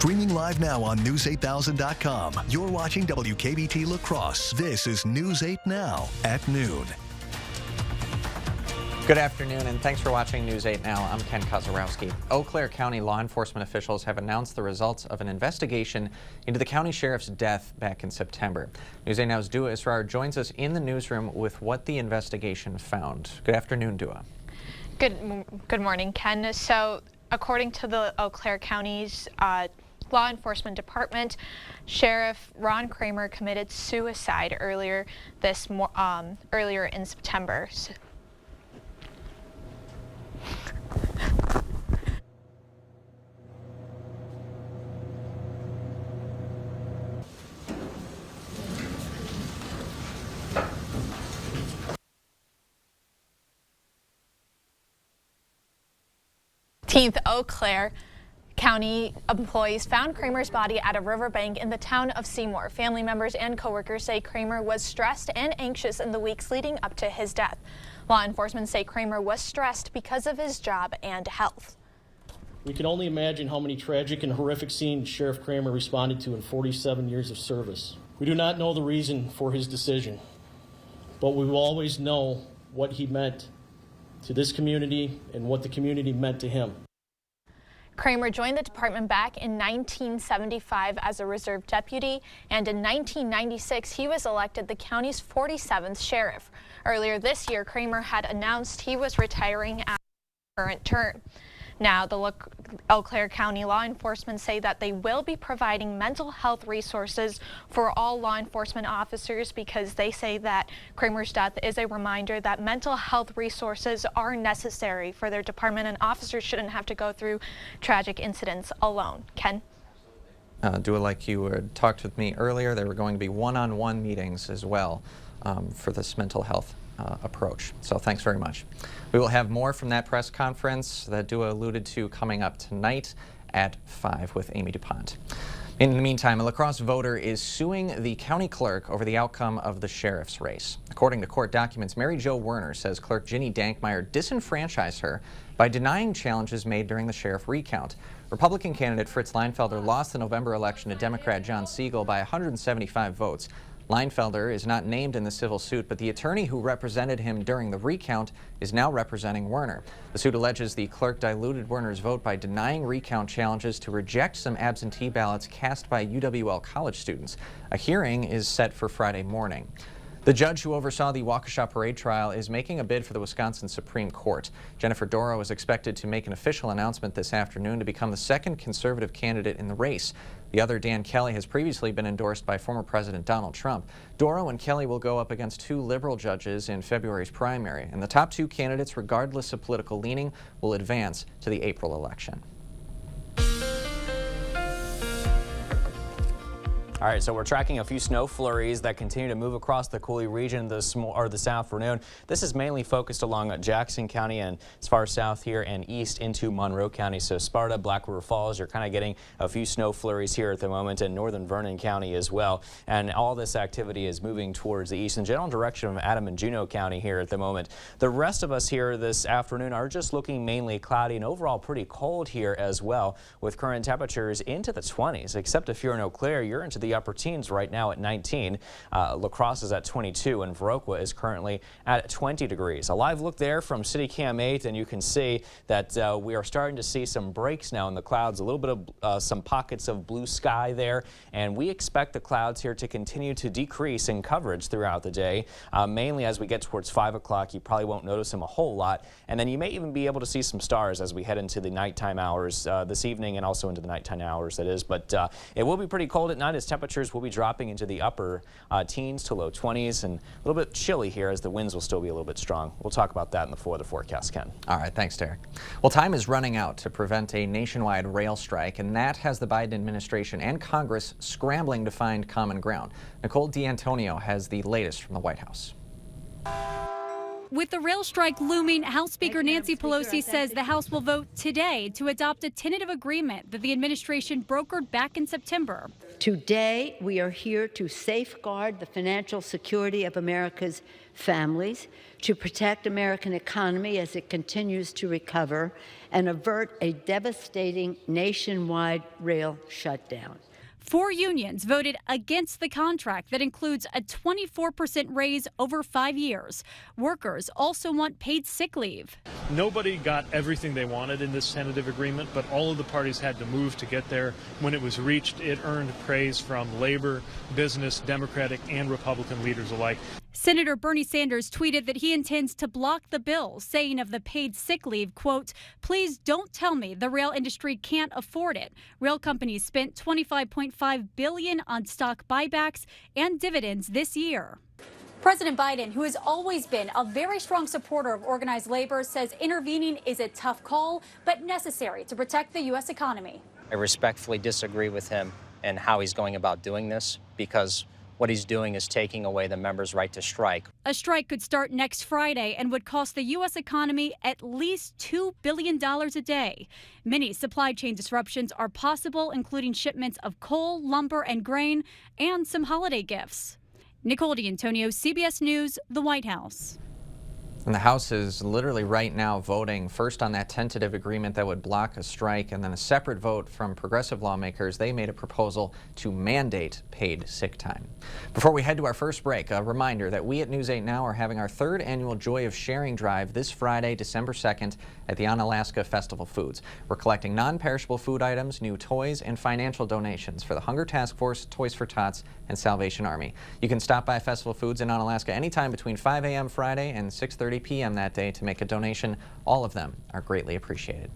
Streaming live now on News8000.com. You're watching WKBT La Crosse. This is News 8 Now at noon. Good afternoon, and thanks for watching News 8 Now. I'm Ken Kozarowski. Eau Claire County law enforcement officials have announced the results of an investigation into the county sheriff's death back in September. News 8 Now's Dua Israr joins us in the newsroom with what the investigation found. Good afternoon, Dua. Good morning, Ken. So, according to the Eau Claire County's law enforcement department, Sheriff Ron Kramer committed suicide earlier in September. Eau Claire County employees found Kramer's body at a riverbank in the town of Seymour. Family members and coworkers say Kramer was stressed and anxious in the weeks leading up to his death. Law enforcement say Kramer was stressed because of his job and health. We can only imagine how many tragic and horrific scenes Sheriff Kramer responded to in 47 years of service. We do not know the reason for his decision, but we will always know what he meant to this community and what the community meant to him. Kramer joined the department back in 1975 as a reserve deputy, and in 1996 he was elected the county's 47th sheriff. Earlier this year, Kramer had announced he was retiring after his current term. Now, the Eau Claire County law enforcement say that they will be providing mental health resources for all law enforcement officers because they say that Kramer's death is a reminder that mental health resources are necessary for their department and officers shouldn't have to go through tragic incidents alone. Ken? Dua, like you had talked with me earlier, there were going to be one-on-one meetings as well for this mental health approach. So thanks very much. We will have more from that press conference that Dua alluded to coming up tonight at 5 with Amy DuPont. In the meantime, a La Crosse voter is suing the county clerk over the outcome of the sheriff's race. According to court documents, Mary Jo Werner says clerk Ginny Dankmeyer disenfranchised her by denying challenges made during the sheriff recount. Republican candidate Fritz Leinfelder lost the November election to Democrat John Siegel by 175 votes. Leinfelder is not named in the civil suit, but the attorney who represented him during the recount is now representing Werner. The suit alleges the clerk diluted Werner's vote by denying recount challenges to reject some absentee ballots cast by UWL college students. A hearing is set for Friday morning. The judge who oversaw the Waukesha parade trial is making a bid for the Wisconsin Supreme Court. Jennifer Dorow is expected to make an official announcement this afternoon to become the second conservative candidate in the race. The other, Dan Kelly, has previously been endorsed by former President Donald Trump. Dorow and Kelly will go up against two liberal judges in February's primary, and the top two candidates, regardless of political leaning, will advance to the April election. All right, so we're tracking a few snow flurries that continue to move across the Coulee region this afternoon. This is mainly focused along Jackson County and as far south here and east into Monroe County. So Sparta, Black River Falls, you're kind of getting a few snow flurries here at the moment, and northern Vernon County as well. And all this activity is moving towards the east and general direction of Adam and Juneau County here at the moment. The rest of us here this afternoon are just looking mainly cloudy and overall pretty cold here as well, with current temperatures into the 20s, except if you're in Eau Claire, you're into the upper teens right now at 19. La Crosse is at 22 and Viroqua is currently at 20 degrees. A live look there from City Cam 8, and you can see that we are starting to see some breaks now in the clouds, a little bit of some pockets of blue sky there, and we expect the clouds here to continue to decrease in coverage throughout the day. Mainly as we get towards 5 o'clock, you probably won't notice them a whole lot, and then you may even be able to see some stars as we head into the nighttime hours this evening and also into the nighttime hours, that is. But it will be pretty cold at night as temperatures will be dropping into the upper teens to low 20s, and a little bit chilly here as the winds will still be a little bit strong. We'll talk about that in the weather forecast, Ken. All right, thanks, Derek. Well, time is running out to prevent a nationwide rail strike, and that has the Biden administration and Congress scrambling to find common ground. Nicole D'Antonio has the latest from the White House. With the rail strike looming, House Speaker Nancy Pelosi says the House will vote today to adopt a tentative agreement that the administration brokered back in September. Today, we are here to safeguard the financial security of America's families, to protect American economy as it continues to recover, and avert a devastating nationwide rail shutdown. 4 unions voted against the contract that includes a 24% raise over 5 years. Workers also want paid sick leave. Nobody got everything they wanted in this tentative agreement, but all of the parties had to move to get there. When it was reached, it earned praise from labor, business, Democratic, and Republican leaders alike. Senator Bernie Sanders tweeted that he intends to block the bill, saying of the paid sick leave, quote, "Please don't tell me the rail industry can't afford it." Rail companies spent $25.5 billion on stock buybacks and dividends this year. President Biden, who has always been a very strong supporter of organized labor, says intervening is a tough call, but necessary to protect the U.S. economy. I respectfully disagree with him and how he's going about doing this, because what he's doing is taking away the members' right to strike. A strike could start next Friday and would cost the U.S. economy at least $2 billion a day. Many supply chain disruptions are possible, including shipments of coal, lumber, and grain, and some holiday gifts. Nicole D'Antonio, CBS News, the White House. And the House is literally right now voting first on that tentative agreement that would block a strike, and then a separate vote from progressive lawmakers. They made a proposal to mandate paid sick time. Before we head to our first break, a reminder that we at News 8 Now are having our 3rd annual Joy of Sharing drive this Friday, December 2nd at the Onalaska Festival Foods. We're collecting non-perishable food items, new toys, and financial donations for the Hunger Task Force, Toys for Tots, and Salvation Army. You can stop by Festival Foods in Onalaska anytime between 5 a.m. Friday and 6:30 p.m. that day to make a donation. All of them are greatly appreciated.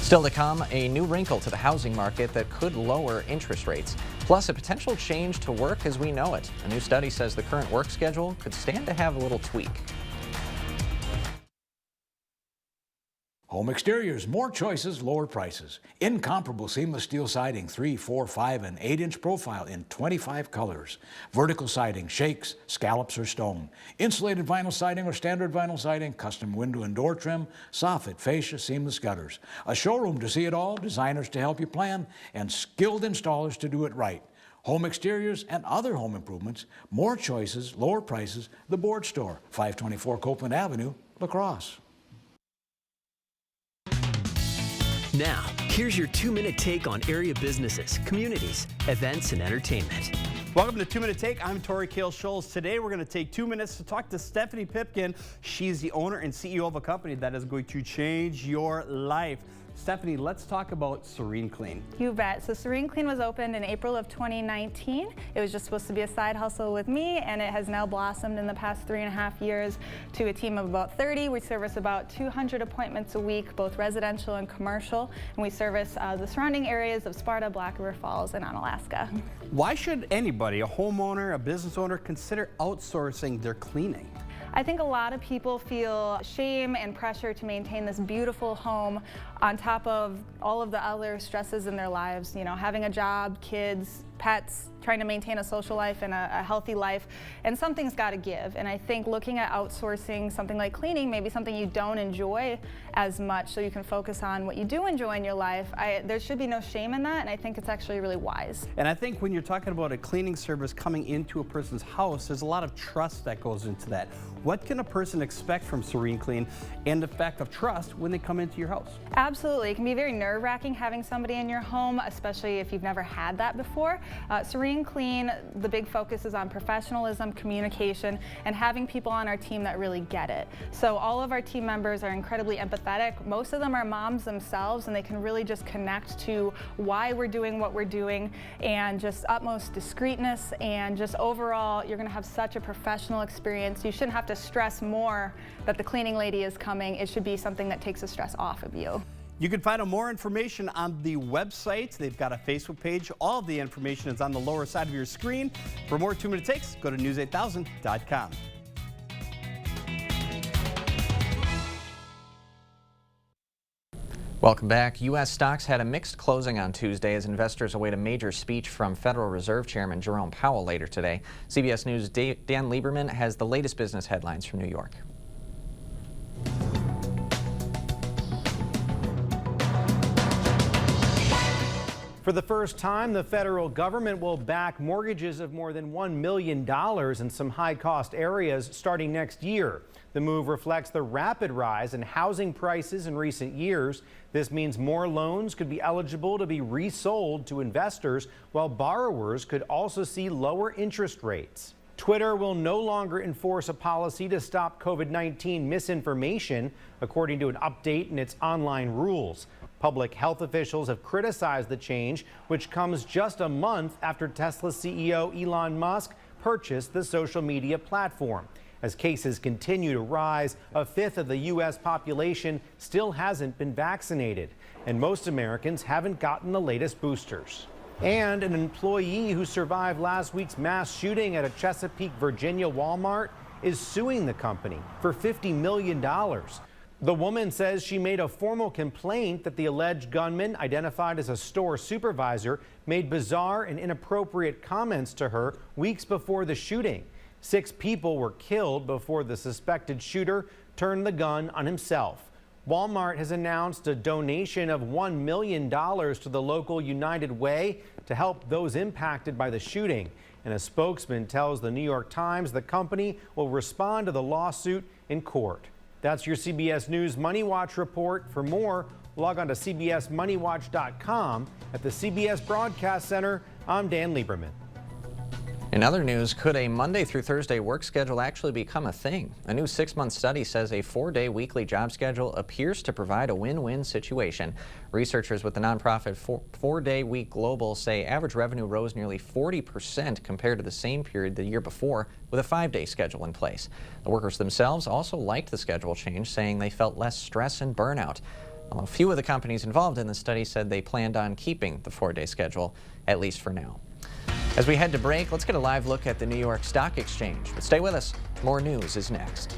Still to come, a new wrinkle to the housing market that could lower interest rates, plus a potential change to work as we know it. A new study says the current work schedule could stand to have a little tweak. Home exteriors, more choices, lower prices. Incomparable seamless steel siding, 3, 4, 5, and 8-inch profile in 25 colors. Vertical siding, shakes, scallops, or stone. Insulated vinyl siding or standard vinyl siding, custom window and door trim, soffit, fascia, seamless gutters. A showroom to see it all, designers to help you plan, and skilled installers to do it right. Home exteriors and other home improvements, more choices, lower prices. The Board Store, 524 Copeland Avenue, La Crosse. Now, here's your 2-minute take on area businesses, communities, events, and entertainment. Welcome to 2 Minute Take. I'm Tori Kale-Scholes. Today we're going to take 2 minutes to talk to Stephanie Pipkin. She's the owner and CEO of a company that is going to change your life. Stephanie, let's talk about Serene Clean. You bet. So Serene Clean was opened in April of 2019. It was just supposed to be a side hustle with me, and it has now blossomed in the past 3.5 years to a team of about 30. We service about 200 appointments a week, both residential and commercial, and we service the surrounding areas of Sparta, Black River Falls, and Onalaska. Why should anybody, a homeowner, a business owner, consider outsourcing their cleaning? I think a lot of people feel shame and pressure to maintain this beautiful home on top of all of the other stresses in their lives, you know, having a job, kids, pets, trying to maintain a social life and a healthy life, and something's got to give. And I think looking at outsourcing something like cleaning, maybe something you don't enjoy as much, so you can focus on what you do enjoy in your life, there should be no shame in that, and I think it's actually really wise. And I think when you're talking about a cleaning service coming into a person's house, there's a lot of trust that goes into that. What can a person expect from Serene Clean and the fact of trust when they come into your house? Absolutely. It can be very nerve-wracking having somebody in your home, especially if you've never had that before. Serene Clean, the big focus is on professionalism, communication, and having people on our team that really get it. So all of our team members are incredibly empathetic. Most of them are moms themselves, and they can really just connect to why we're doing what we're doing, and just utmost discreetness, and just overall, you're gonna have such a professional experience. You shouldn't have to stress more that the cleaning lady is coming. It should be something that takes the stress off of you. You can find out more information on the website. They've got a Facebook page. All of the information is on the lower side of your screen. For more 2 Minute Takes, go to news8000.com. Welcome back. U.S. stocks had a mixed closing on Tuesday as investors await a major speech from Federal Reserve Chairman Jerome Powell later today. CBS News' Dan Lieberman has the latest business headlines from New York. For For the first time, the federal government will back mortgages of more than $1 million in some high-cost areas starting next year. The move reflects the rapid rise in housing prices in recent years. This means more loans could be eligible to be resold to investors, while borrowers could also see lower interest rates. Twitter will no longer enforce a policy to stop COVID-19 misinformation, according to an update in its online rules. Public health officials have criticized the change, which comes just a month after Tesla CEO Elon Musk purchased the social media platform. As cases continue to rise, a fifth of the U.S. population still hasn't been vaccinated, and most Americans haven't gotten the latest boosters. And an employee who survived last week's mass shooting at a Chesapeake, Virginia Walmart is suing the company for $50 million. The woman says she made a formal complaint that the alleged gunman, identified as a store supervisor, made bizarre and inappropriate comments to her weeks before the shooting. 6 people were killed before the suspected shooter turned the gun on himself. Walmart has announced a donation of $1 million to the local United Way to help those impacted by the shooting. And a spokesman tells the New York Times the company will respond to the lawsuit in court. That's your CBS News Money Watch report. For more, log on to CBSMoneyWatch.com. At the CBS Broadcast Center, I'm Dan Lieberman. In other news, could a Monday through Thursday work schedule actually become a thing? A new 6-month study says a 4-day weekly job schedule appears to provide a win-win situation. Researchers with the nonprofit 4-Day Week Global say average revenue rose nearly 40% compared to the same period the year before with a 5-day schedule in place. The workers themselves also liked the schedule change, saying they felt less stress and burnout. A few of the companies involved in the study said they planned on keeping the 4-day schedule, at least for now. As we head to break, let's get a live look at the New York Stock Exchange. But stay with us. More news is next.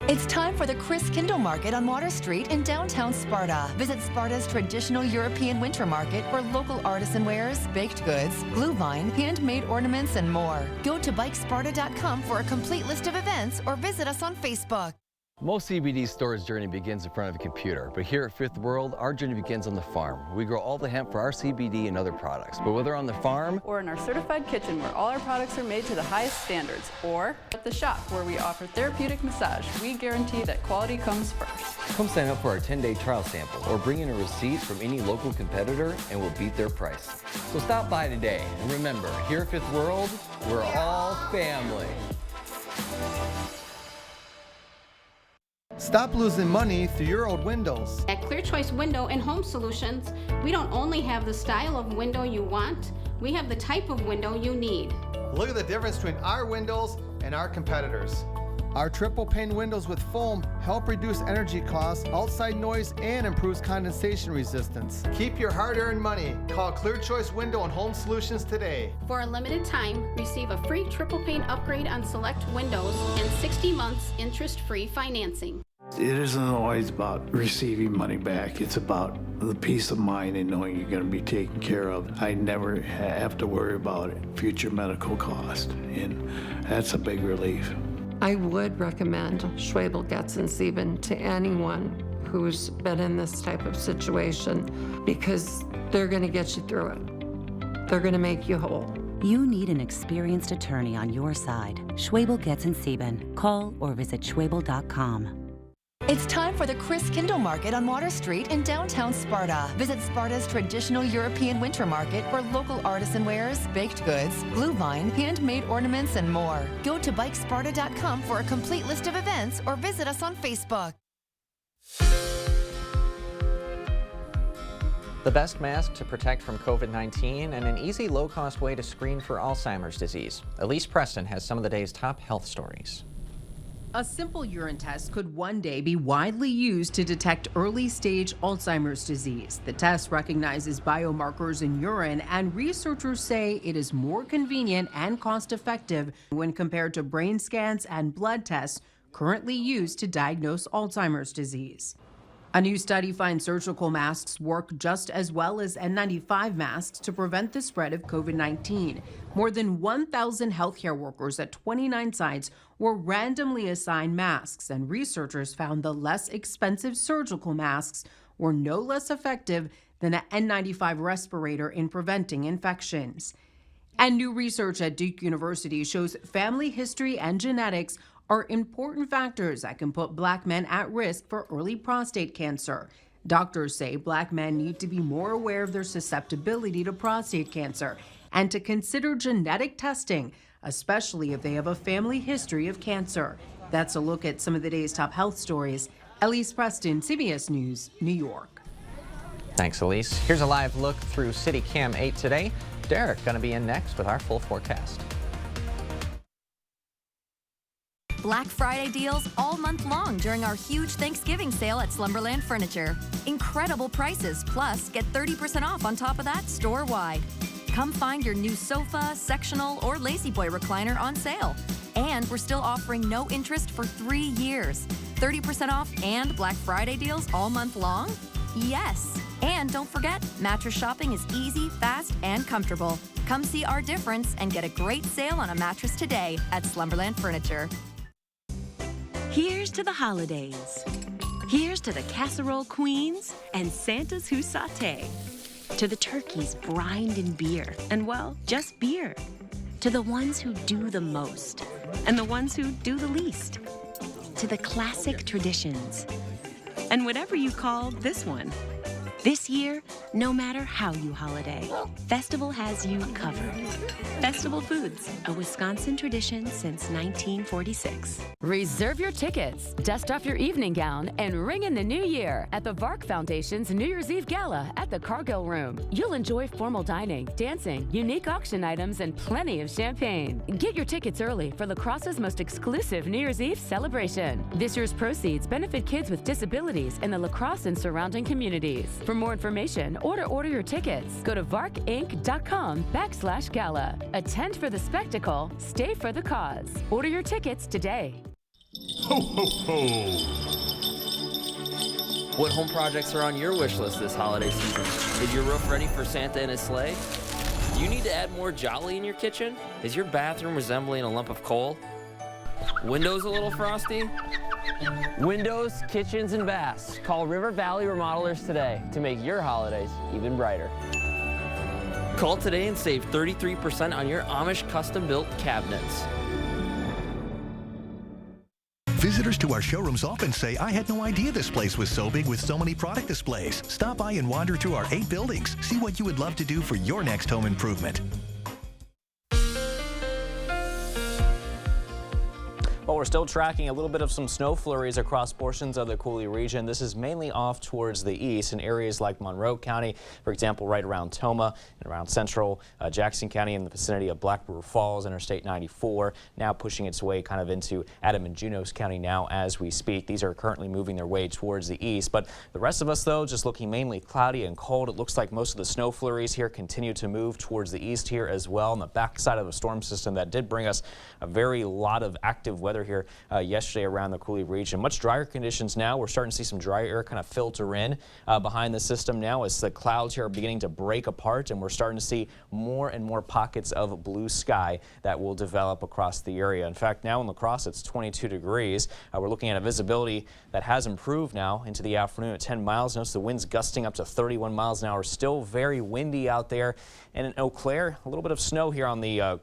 It's time for the Chris Kindle Market on Water Street in downtown Sparta. Visit Sparta's traditional European winter market for local artisan wares, baked goods, glue vine, handmade ornaments, and more. Go to bikesparta.com for a complete list of events or visit us on Facebook. Most CBD stores' journey begins in front of a computer, but here at Fifth World, our journey begins on the farm. We grow all the hemp for our CBD and other products, but whether on the farm or in our certified kitchen where all our products are made to the highest standards, or at the shop where we offer therapeutic massage, we guarantee that quality comes first. Come sign up for our 10-day trial sample or bring in a receipt from any local competitor and we'll beat their price. So stop by today, and remember, here at Fifth World, we're all family. Stop losing money through your old windows. At Clear Choice Window and Home Solutions, we don't only have the style of window you want, we have the type of window you need. Look at the difference between our windows and our competitors. Our triple pane windows with foam help reduce energy costs, outside noise, and improves condensation resistance. Keep your hard-earned money. Call Clear Choice Window and Home Solutions today. For a limited time, receive a free triple pane upgrade on select windows and 60 months interest-free financing. It isn't always about receiving money back. It's about the peace of mind and knowing you're going to be taken care of. I never have to worry about future medical cost, and that's a big relief. I would recommend Schwebel, Getz, and Sieben to anyone who's been in this type of situation because they're going to get you through it. They're going to make you whole. You need an experienced attorney on your side. Schwebel, Getz, and Sieben. Call or visit Schwebel.com. It's time for the Chris Kindle Market on Water Street in downtown Sparta. Visit Sparta's traditional European winter market for local artisan wares, baked goods, glue vine, handmade ornaments, and more. Go to bikesparta.com for a complete list of events or visit us on Facebook. The best mask to protect from COVID-19 and an easy, low-cost way to screen for Alzheimer's disease. Elise Preston has some of the day's top health stories. A simple urine test could one day be widely used to detect early-stage Alzheimer's disease. The test recognizes biomarkers in urine, and researchers say it is more convenient and cost-effective when compared to brain scans and blood tests currently used to diagnose Alzheimer's disease. A new study finds surgical masks work just as well as N95 masks to prevent the spread of COVID-19. More than 1,000 healthcare workers at 29 sites were randomly assigned masks, and researchers found the less expensive surgical masks were no less effective than an N95 respirator in preventing infections. And new research at Duke University shows family history and genetics are important factors that can put Black men at risk for early prostate cancer. Doctors say Black men need to be more aware of their susceptibility to prostate cancer and to consider genetic testing, especially if they have a family history of cancer. That's a look at some of the day's top health stories. Elise Preston, CBS News, New York. Thanks, Elise. Here's a live look through City Cam 8 today. Derek going to be in next with our full forecast. Black Friday deals all month long during our huge Thanksgiving sale at Slumberland Furniture. Incredible prices, plus get 30% off on top of that store-wide. Come find your new sofa, sectional, or Lazy Boy recliner on sale. And we're still offering no interest for 3 years. 30% off and Black Friday deals all month long? Yes. And don't forget, mattress shopping is easy, fast, and comfortable. Come see our difference and get a great sale on a mattress today at Slumberland Furniture. Here's to the holidays. Here's to the casserole queens and Santas who saute. To the turkeys brined in beer, and well, just beer. To the ones who do the most, and the ones who do the least. To the classic traditions, and whatever you call this one. This year, no matter how you holiday, Festival has you covered. Festival Foods, a Wisconsin tradition since 1946. Reserve your tickets, dust off your evening gown, and ring in the new year at the Vark Foundation's New Year's Eve Gala at the Cargill Room. You'll enjoy formal dining, dancing, unique auction items, and plenty of champagne. Get your tickets early for La Crosse's most exclusive New Year's Eve celebration. This year's proceeds benefit kids with disabilities in the La Crosse and surrounding communities. For more information or to order your tickets, go to varkinc.com/gala. Attend for the spectacle, stay for the cause. Order your tickets today. Ho, ho, ho. What home projects are on your wish list this holiday season? Is your roof ready for Santa and his sleigh? Do you need to add more jolly in your kitchen? Is your bathroom resembling a lump of coal? Windows a little frosty? Windows, kitchens, and baths. Call River Valley Remodelers today to make your holidays even brighter. Call today and save 33% on your Amish custom-built cabinets. Visitors to our showrooms often say, I had no idea this place was so big with so many product displays. Stop by and wander through our 8 buildings. See what you would love to do for your next home improvement. Well, we're still tracking a little bit of some snow flurries across portions of the Coulee region. This is mainly off towards the east in areas like Monroe County, for example, right around Tomah and around central Jackson County in the vicinity of Black River Falls, Interstate 94, now pushing its way kind of into Adam and Juneau County now as we speak. These are currently moving their way towards the east, but the rest of us, though, just looking mainly cloudy and cold. It looks like most of the snow flurries here continue to move towards the east here as well on the backside of the storm system that did bring us a very lot of active weather here yesterday around the Coulee region. Much drier conditions now. We're starting to see some dry air kind of filter in behind the system now as the clouds here are beginning to break apart, and we're starting to see more and more pockets of blue sky that will develop across the area. In fact, now in La Crosse it's 22 degrees. We're looking at a visibility that has improved now into the afternoon at 10 miles. Notice the winds gusting up to 31 miles an hour. Still very windy out there. And in Eau Claire, a little bit of snow here on the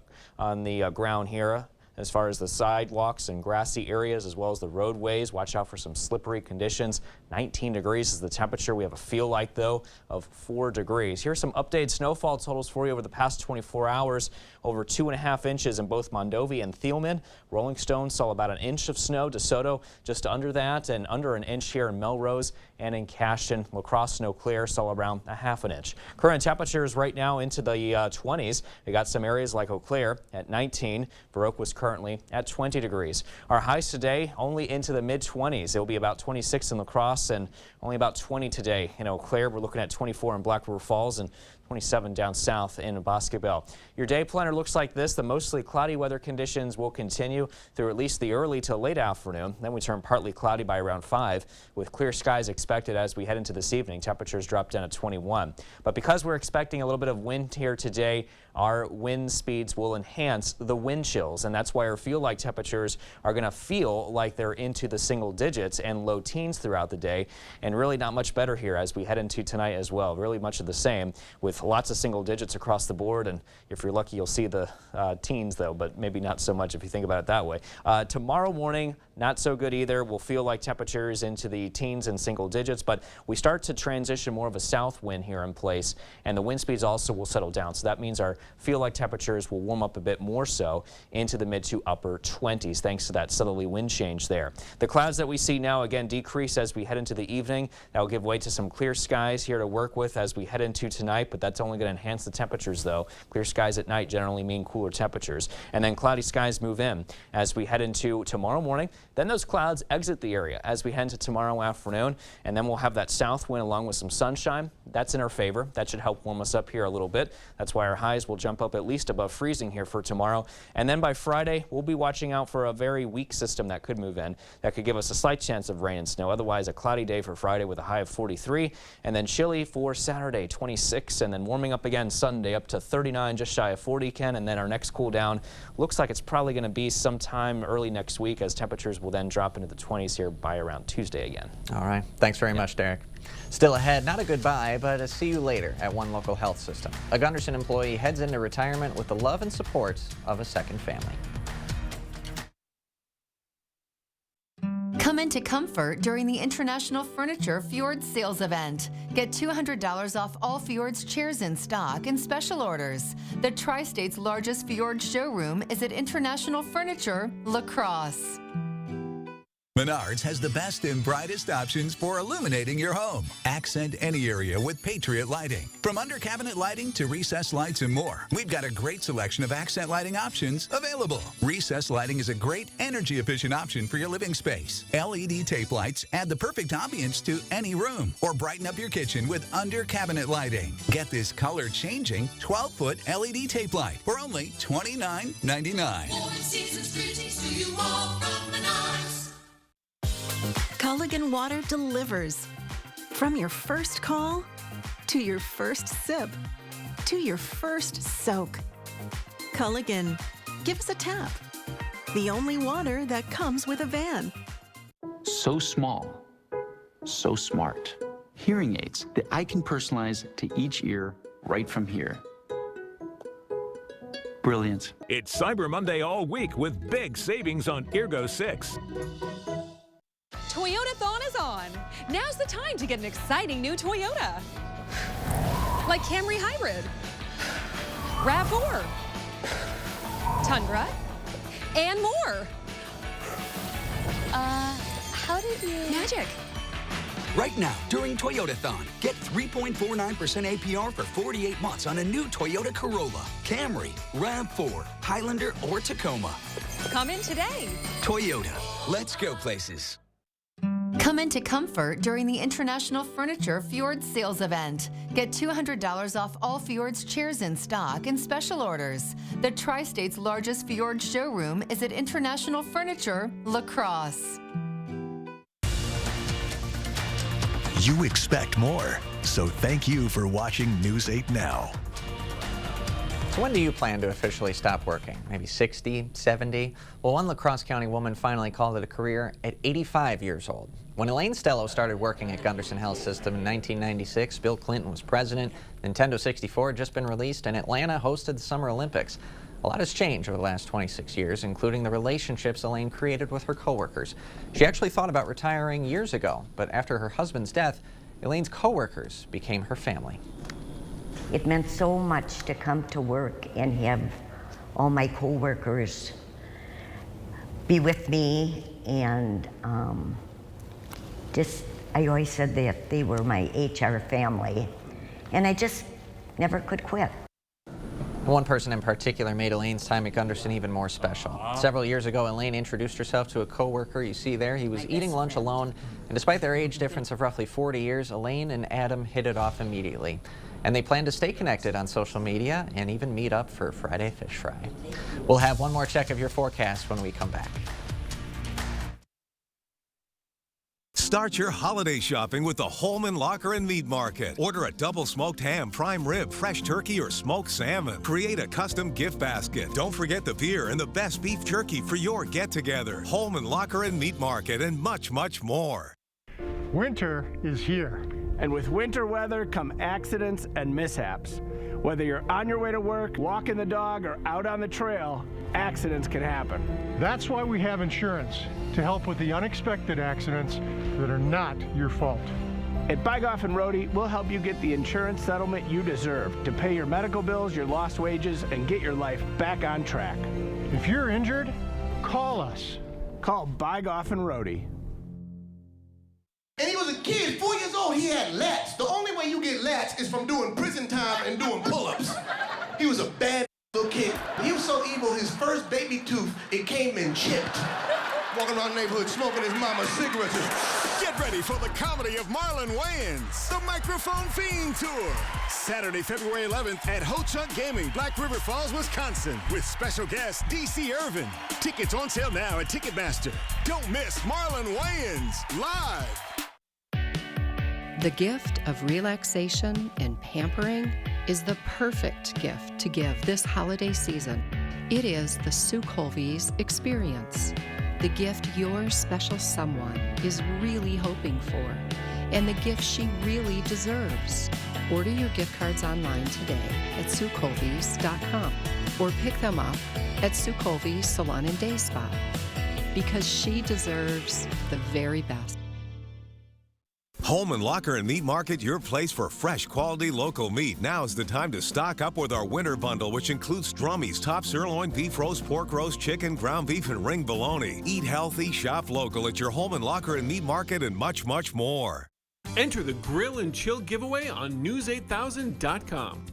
ground here. As far as the sidewalks and grassy areas as well as the roadways, watch out for some slippery conditions. 19 degrees is the temperature. We have a feel like, though, of 4 degrees. Here's some updated snowfall totals for you over the past 24 hours. Over 2.5 inches in both Mondovi and Thielman. Rolling Stone saw about an inch of snow. DeSoto just under that, and under an inch here in Melrose and in Cashton. La Crosse, Eau Claire saw around a half an inch. Current temperatures right now into the 20s. We got some areas like Eau Claire at 19. Baroque was currently at 20 degrees. Our highs today only into the mid-20s. It will be about 26 in La Crosse and only about 20 today in Eau Claire. We're looking at 24 in Black River Falls and 27 down south in Boscobel. Your day planner looks like this. The mostly cloudy weather conditions will continue through at least the early to late afternoon. Then we turn partly cloudy by around 5 with clear skies expected as we head into this evening. Temperatures drop down to 21. But because we're expecting a little bit of wind here today, our wind speeds will enhance the wind chills, and that's why why our feel-like temperatures are going to feel like they're into the single digits and low teens throughout the day, and really not much better here as we head into tonight as well. Really much of the same with lots of single digits across the board, and if you're lucky, you'll see the teens though, but maybe not so much if you think about it that way. Tomorrow morning, not so good either. We'll feel like temperatures into the teens and single digits, but we start to transition more of a south wind here in place, and the wind speeds also will settle down. So that means our feel like temperatures will warm up a bit more so into the mid to upper 20s thanks to that southerly wind change there. The clouds that we see now again decrease as we head into the evening. That will give way to some clear skies here to work with as we head into tonight, but that's only going to enhance the temperatures though. Clear skies at night generally mean cooler temperatures, and then cloudy skies move in as we head into tomorrow morning. Then those clouds exit the area as we head into tomorrow afternoon, and then we'll have that south wind along with some sunshine. That's in our favor. That should help warm us up here a little bit. That's why our highs will jump up at least above freezing here for tomorrow. And then by Friday, we'll be watching out for a very weak system that could move in. That could give us a slight chance of rain and snow. Otherwise, a cloudy day for Friday with a high of 43, and then chilly for Saturday, 26, and then warming up again Sunday up to 39, just shy of 40, Ken. And then our next cool down looks like it's probably going to be sometime early next week as temperatures will then drop into the 20s here by around Tuesday again. All right. Thanks very much, Derek. Still ahead, not a goodbye, but a see you later at one local health system. A Gunderson employee heads into retirement with the love and support of a second family. Come into comfort during the International Furniture Fjord sales event. Get $200 off all Fjord's chairs in stock and special orders. The Tri-State's largest Fjord showroom is at International Furniture, La Crosse. Menards has the best and brightest options for illuminating your home. Accent any area with Patriot lighting. From under-cabinet lighting to recessed lights and more, we've got a great selection of accent lighting options available. Recessed lighting is a great energy-efficient option for your living space. LED tape lights add the perfect ambience to any room, or brighten up your kitchen with under-cabinet lighting. Get this color-changing 12-foot LED tape light for only $29.99. Culligan Water delivers. From your first call, to your first sip, to your first soak. Culligan, give us a tap. The only water that comes with a van. So small, so smart. Hearing aids that I can personalize to each ear right from here. Brilliant. It's Cyber Monday all week with big savings on Eargo 6. Toyota-thon is on. Now's the time to get an exciting new Toyota. Like Camry Hybrid, RAV4, Tundra, and more. How did you... Magic. Right now, during Toyota-thon, get 3.49% APR for 48 months on a new Toyota Corolla, Camry, RAV4, Highlander, or Tacoma. Come in today. Toyota, let's go places. Come into comfort during the International Furniture Fjord sales event. Get $200 off all Fjord's chairs in stock and special orders. The Tri-State's largest Fjord showroom is at International Furniture, La Crosse. You expect more, so thank you for watching News 8 Now. So when do you plan to officially stop working? Maybe 60, 70? Well, one La Crosse County woman finally called it a career at 85 years old. When Elaine Stello started working at Gunderson Health System in 1996, Bill Clinton was president, Nintendo 64 had just been released, and Atlanta hosted the Summer Olympics. A lot has changed over the last 26 years, including the relationships Elaine created with her coworkers. She actually thought about retiring years ago, but after her husband's death, Elaine's coworkers became her family. It meant so much to come to work and have all my coworkers be with me, and I always said that they were my HR family, and I just never could quit. One person in particular made Elaine's time at Gunderson even more special. Several years ago, Elaine introduced herself to a coworker. You see there, he was eating lunch alone, and despite their age difference of roughly 40 years, Elaine and Adam hit it off immediately. And they plan to stay connected on social media and even meet up for Friday Fish Fry. We'll have one more check of your forecast when we come back. Start your holiday shopping with the Holman Locker and Meat Market. Order a double smoked ham, prime rib, fresh turkey, or smoked salmon. Create a custom gift basket. Don't forget the beer and the best beef jerky for your get-together. Holman Locker and Meat Market, and much, much more. Winter is here. And with winter weather come accidents and mishaps. Whether you're on your way to work, walking the dog, or out on the trail, accidents can happen. That's why we have insurance, to help with the unexpected accidents that are not your fault. At Bygoff and Rohde, we'll help you get the insurance settlement you deserve to pay your medical bills, your lost wages, and get your life back on track. If you're injured, call us. Call Bygoff and Rohde. And he was a kid, 4 years old, he had lats. The only way you get lats is from doing prison time and doing pull-ups. He was a bad little kid. He was so evil, his first baby tooth, it came in chipped. Walking around the neighborhood smoking his mama's cigarettes. Get ready for the comedy of Marlon Wayans, the Microphone Fiend Tour. Saturday, February 11th at Ho Chunk Gaming, Black River Falls, Wisconsin, with special guest DC Irvin. Tickets on sale now at Ticketmaster. Don't miss Marlon Wayans live. The gift of relaxation and pampering is the perfect gift to give this holiday season. It is the Sue Colby's experience, the gift your special someone is really hoping for, and the gift she really deserves. Order your gift cards online today at SueColby's.com or pick them up at Sue Colby's Salon and Day Spa, because she deserves the very best. Holman Locker and Meat Market, your place for fresh, quality, local meat. Now's the time to stock up with our winter bundle, which includes Drummies, top sirloin, beef roast, pork roast, chicken, ground beef, and ring bologna. Eat healthy, shop local at your Holman Locker and Meat Market, and much, much more. Enter the Grill and Chill giveaway on news8000.com.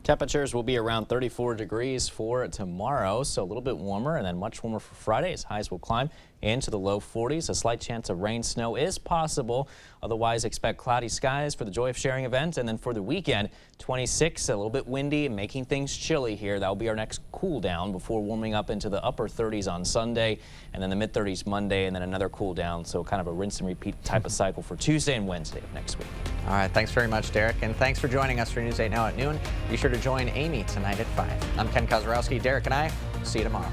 Temperatures will be around 34 degrees for tomorrow, so a little bit warmer, and then much warmer for Friday as highs will climb into the low 40s. A slight chance of rain, snow is possible. Otherwise, expect cloudy skies for the Joy of Sharing event. And then for the weekend, 26, a little bit windy and making things chilly here. That will be our next cool down before warming up into the upper 30s on Sunday, and then the mid 30s Monday, and then another cool down. So kind of a rinse and repeat type of cycle for Tuesday and Wednesday of next week. All right, thanks very much, Derek, and thanks for joining us for News 8 Now at noon. Be sure to join Amy tonight at 5. I'm Ken Kozorowski. Derek and I will see you tomorrow.